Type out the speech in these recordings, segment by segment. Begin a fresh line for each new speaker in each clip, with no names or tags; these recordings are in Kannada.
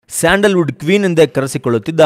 ಸ್ಯಾಂಡಲ್ವುಡ್ ಕ್ವೀನ್ ಎಂದೇ ಕರೆಸಿಕೊಳ್ಳುತ್ತಿದ್ದ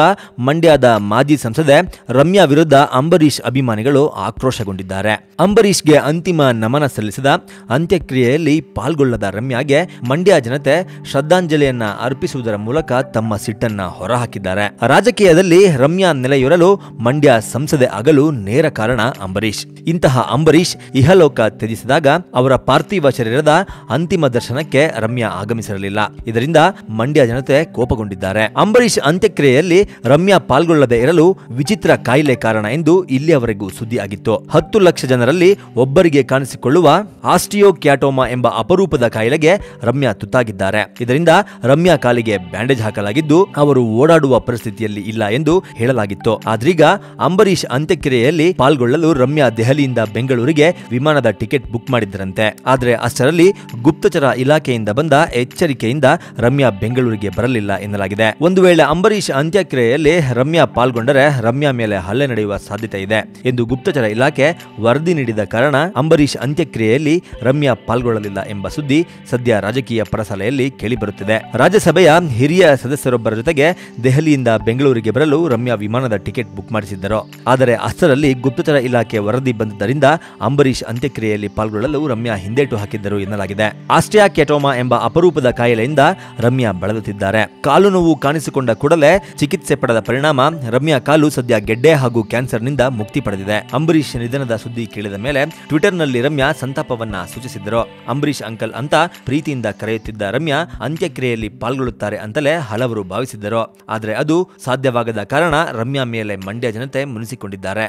ಮಂಡ್ಯದ ಮಾಜಿ ಸಂಸದೆ ರಮ್ಯಾ ವಿರುದ್ಧ ಅಂಬರೀಶ್ ಅಭಿಮಾನಿಗಳು ಆಕ್ರೋಶಗೊಂಡಿದ್ದಾರೆ. ಅಂಬರೀಶ್ಗೆ ಅಂತಿಮ ನಮನ ಸಲ್ಲಿಸಿದ ಅಂತ್ಯಕ್ರಿಯೆಯಲ್ಲಿ ಪಾಲ್ಗೊಳ್ಳದ ರಮ್ಯಾಗೆ ಮಂಡ್ಯ ಜನತೆ ಶ್ರದ್ಧಾಂಜಲಿಯನ್ನ ಅರ್ಪಿಸುವುದರ ಮೂಲಕ ತಮ್ಮ ಸಿಟ್ಟನ್ನ ಹೊರಹಾಕಿದ್ದಾರೆ. ರಾಜಕೀಯದಲ್ಲಿ ರಮ್ಯಾ ನೆಲೆಯೂರಲು ಮಂಡ್ಯ ಸಂಸದೆ ಆಗಲು ನೇರ ಕಾರಣ ಅಂಬರೀಶ್. ಇಂತಹ ಅಂಬರೀಶ್ ಇಹಲೋಕ ತ್ಯಜಿಸಿದಾಗ ಅವರ ಪಾರ್ಥಿವ ಶರೀರದ ಅಂತಿಮ ದರ್ಶನಕ್ಕೆ ರಮ್ಯಾ ಆಗಮಿಸಿರಲಿಲ್ಲ. ಇದರಿಂದ ಮಂಡ್ಯ ಜನತೆ ಕೋಪಗೊಂಡಿದ್ದಾರೆ. ಅಂಬರೀಶ್ ಅಂತ್ಯಕ್ರಿಯೆಯಲ್ಲಿ ರಮ್ಯಾ ಪಾಲ್ಗೊಳ್ಳದೆ ಇರಲು ವಿಚಿತ್ರ ಕಾಯಿಲೆ ಕಾರಣ ಎಂದು ಇಲ್ಲಿಯವರೆಗೂ ಸುದ್ದಿ ಆಗಿತ್ತು. 10 ಲಕ್ಷ ಜನರಲ್ಲಿ ಒಬ್ಬರಿಗೆ ಕಾಣಿಸಿಕೊಳ್ಳುವ ಆಸ್ಟಿಯೋಕ್ಯಾಟೋಮಾ ಎಂಬ ಅಪರೂಪದ ಕಾಯಿಲೆಗೆ ರಮ್ಯಾ ತುತ್ತಾಗಿದ್ದಾರೆ. ಇದರಿಂದ ರಮ್ಯಾ ಕಾಲಿಗೆ ಬ್ಯಾಂಡೇಜ್ ಹಾಕಲಾಗಿದ್ದು ಅವರು ಓಡಾಡುವ ಪರಿಸ್ಥಿತಿಯಲ್ಲಿ ಇಲ್ಲ ಎಂದು ಹೇಳಲಾಗಿತ್ತು. ಆದ್ರೀಗ ಅಂಬರೀಶ್ ಅಂತ್ಯಕ್ರಿಯೆಯಲ್ಲಿ ಪಾಲ್ಗೊಳ್ಳಲು ರಮ್ಯಾ ದೆಹಲಿಯಿಂದ ಬೆಂಗಳೂರಿಗೆ ವಿಮಾನದ ಟಿಕೆಟ್ ಬುಕ್ ಮಾಡಿದ್ದರಂತೆ. ಆದ್ರೆ ಅಷ್ಟರಲ್ಲಿ ಗುಪ್ತಚರ ಇಲಾಖೆಯಿಂದ ಬಂದ ಎಚ್ಚರಿಕೆಯಿಂದ ರಮ್ಯಾ ಬೆಂಗಳೂರಿಗೆ ಬರಲಿಲ್ಲ ಎನ್ನಲಾಗಿದೆ. ಒಂದು ವೇಳೆ ಅಂಬರೀಶ್ ಅಂತ್ಯಕ್ರಿಯೆಯಲ್ಲಿ ರಮ್ಯಾ ಪಾಲ್ಗೊಂಡರೆ ರಮ್ಯಾ ಮೇಲೆ ಹಲ್ಲೆ ನಡೆಯುವ ಸಾಧ್ಯತೆ ಇದೆ ಎಂದು ಗುಪ್ತಚರ ಇಲಾಖೆ ವರದಿ ನೀಡಿದ ಕಾರಣ ಅಂಬರೀಶ್ ಅಂತ್ಯಕ್ರಿಯೆಯಲ್ಲಿ ರಮ್ಯಾ ಪಾಲ್ಗೊಳ್ಳಲಿಲ್ಲ ಎಂಬ ಸುದ್ದಿ ಸದ್ಯ ರಾಜಕೀಯ ಪರಸಲೆಯಲ್ಲಿ ಕೇಳಿಬರುತ್ತಿದೆ. ರಾಜ್ಯಸಭೆಯ ಹಿರಿಯ ಸದಸ್ಯರೊಬ್ಬರ ಜೊತೆಗೆ ದೆಹಲಿಯಿಂದ ಬೆಂಗಳೂರಿಗೆ ಬರಲು ರಮ್ಯಾ ವಿಮಾನದ ಟಿಕೆಟ್ ಬುಕ್ ಮಾಡಿಸಿದ್ದರು. ಆದರೆ ಅಷ್ಟರಲ್ಲಿ ಗುಪ್ತಚರ ಇಲಾಖೆ ವರದಿ ಬಂದಿದ್ದರಿಂದ ಅಂಬರೀಶ್ ಅಂತ್ಯಕ್ರಿಯೆಯಲ್ಲಿ ಪಾಲ್ಗೊಳ್ಳಲು ರಮ್ಯಾ ಹಿಂದೇಟು ಹಾಕಿದ್ದರು ಎನ್ನಲಾಗಿದೆ. ಆಸ್ಟಿಯೋಕ್ಯಾಟೋಮಾ ಎಂಬ ಅಪರೂಪದ ಕಾಯಿಲೆಯಿಂದ ರಮ್ಯಾ ಬಳಲುತ್ತಿದ್ದಾರೆ. ಕಾಲು ನೋವು ಕಾಣಿಸಿಕೊಂಡ ಕೂಡಲೇ ಚಿಕಿತ್ಸೆ ಪಡೆದ ಪರಿಣಾಮ ರಮ್ಯಾ ಕಾಲು ಸದ್ಯ ಗೆಡ್ಡೆ ಹಾಗೂ ಕ್ಯಾನ್ಸರ್ನಿಂದ ಮುಕ್ತಿ ಪಡೆದಿದೆ. ಅಂಬರೀಶ್ ನಿಧನದ ಸುದ್ದಿ ಕೇಳಿದ ಮೇಲೆ ಟ್ವಿಟರ್ನಲ್ಲಿ ರಮ್ಯಾ ಸಂತಾಪವನ್ನ ಸೂಚಿಸಿದ್ದರು. ಅಂಬರೀಶ್ ಅಂಕಲ್ ಅಂತ ಪ್ರೀತಿಯಿಂದ ಕರೆಯುತ್ತಿದ್ದ ರಮ್ಯಾ ಅಂತ್ಯಕ್ರಿಯೆಯಲ್ಲಿ ಪಾಲ್ಗೊಳ್ಳುತ್ತಾರೆ ಅಂತಲೇ ಹಲವರು ಭಾವಿಸಿದ್ದರು. ಆದರೆ ಅದು ಸಾಧ್ಯವಾಗದ ಕಾರಣ ರಮ್ಯಾ ಮೇಲೆ ಮಂಡ್ಯ ಜನತೆ ಮುನಿಸಿಕೊಂಡಿದ್ದಾರೆ.